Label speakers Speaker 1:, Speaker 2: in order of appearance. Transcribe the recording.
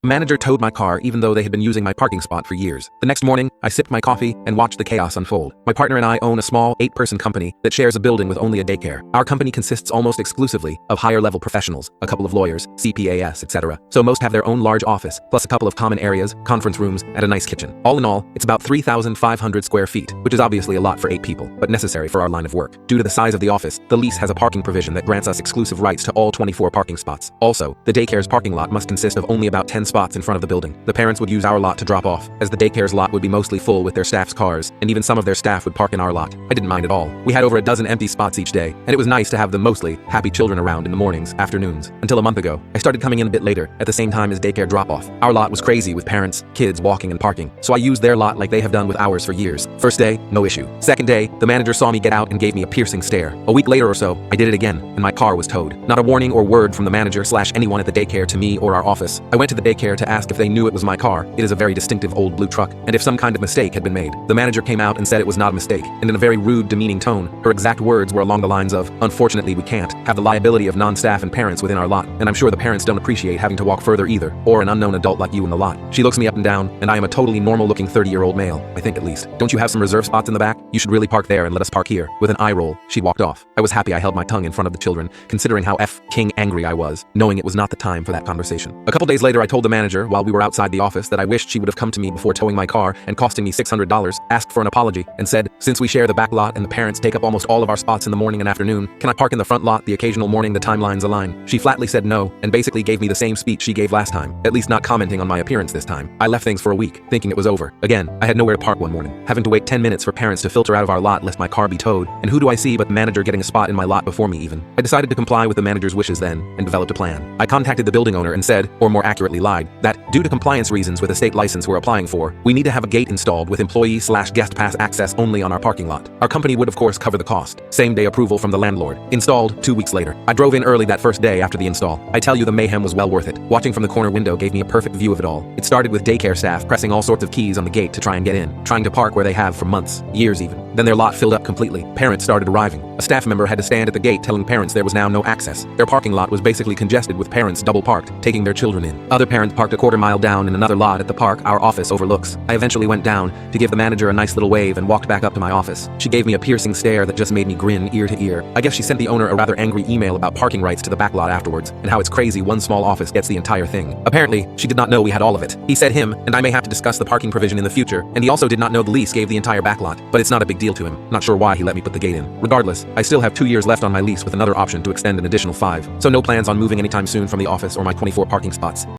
Speaker 1: The manager towed my car even though they had been using my parking spot for years. The next morning, I sipped my coffee and watched the chaos unfold. My partner and I own a small 8-person company that shares a building with only a daycare. Our company consists almost exclusively of higher-level professionals, a couple of lawyers, CPAs, etc. So most have their own large office, plus a couple of common areas, conference rooms, and a nice kitchen. All in all, it's about 3,500 square feet, which is obviously a lot for 8 people, but necessary for our line of work. Due to the size of the office, the lease has a parking provision that grants us exclusive rights to all 24 parking spots. Also, the daycare's parking lot must consist of only about 10 spots in front of the building. The parents would use our lot to drop off, as the daycare's lot would be mostly full with their staff's cars, and even some of their staff would park in our lot. I didn't mind at all. We had over a dozen empty spots each day, and it was nice to have the mostly happy children around in the mornings, afternoons. Until a month ago, I started coming in a bit later, at the same time as daycare drop-off. Our lot was crazy with parents, kids walking and parking, so I used their lot like they have done with ours for years. First day, no issue. Second day, the manager saw me get out and gave me a piercing stare. A week later or so, I did it again, and my car was towed. Not a warning or word from the manager/anyone at the daycare to me or our office. I went to the daycare to ask if they knew it was my car. It is a very distinctive old blue truck, and if some kind of mistake had been made. The manager came out and said it was not a mistake, and in a very rude, demeaning tone. Her exact words were along the lines of, "Unfortunately, we can't have the liability of non-staff and parents within our lot, and I'm sure the parents don't appreciate having to walk further either, or an unknown adult like you in the lot." She looks me up and down, and I am a totally normal-looking 30-year-old male, I think at least. "Don't you have some reserve spots in the back? You should really park there and let us park here." With an eye roll, she walked off. I was happy I held my tongue in front of the children, considering how King angry I was, knowing it was not the time for that conversation. A couple days later, I told the manager, while we were outside the office, that I wished she would have come to me before towing my car and costing me $600, asked for an apology, and said, "Since we share the back lot and the parents take up almost all of our spots in the morning and afternoon, can I park in the front lot the occasional morning the timelines align?" She flatly said no, and basically gave me the same speech she gave last time, at least not commenting on my appearance this time. I left things for a week, thinking it was over. Again, I had nowhere to park one morning, having to wait 10 minutes for parents to filter out of our lot lest my car be towed, and who do I see but the manager getting a spot in my lot before me even. I decided to comply with the manager's wishes then, and developed a plan. I contacted the building owner and said, or more accurately lied, that, due to compliance reasons with a state license we're applying for, we need to have a gate installed with employee/guest pass access only on our parking lot. Our company would of course cover the cost. Same day approval from the landlord. Installed 2 weeks later. I drove in early that first day after the install. I tell you, the mayhem was well worth it. Watching from the corner window gave me a perfect view of it all. It started with daycare staff pressing all sorts of keys on the gate to try and get in, trying to park where they have for months, years even. Then their lot filled up completely. Parents started arriving. A staff member had to stand at the gate telling parents there was now no access. Their parking lot was basically congested with parents double parked, taking their children in. Other parents parked a quarter-mile down in another lot at the park our office overlooks. I eventually went down to give the manager a nice little wave and walked back up to my office. She gave me a piercing stare that just made me grin ear to ear. I guess she sent the owner a rather angry email about parking rights to the back lot afterwards, and how it's crazy one small office gets the entire thing. Apparently, she did not know we had all of it. He said him and I may have to discuss the parking provision in the future, and he also did not know the lease gave the entire back lot, but it's not a big deal to him. Not sure why he let me put the gate in. Regardless, I still have 2 years left on my lease with another option to extend an additional 5, so no plans on moving anytime soon from the office or my 24 parking spots.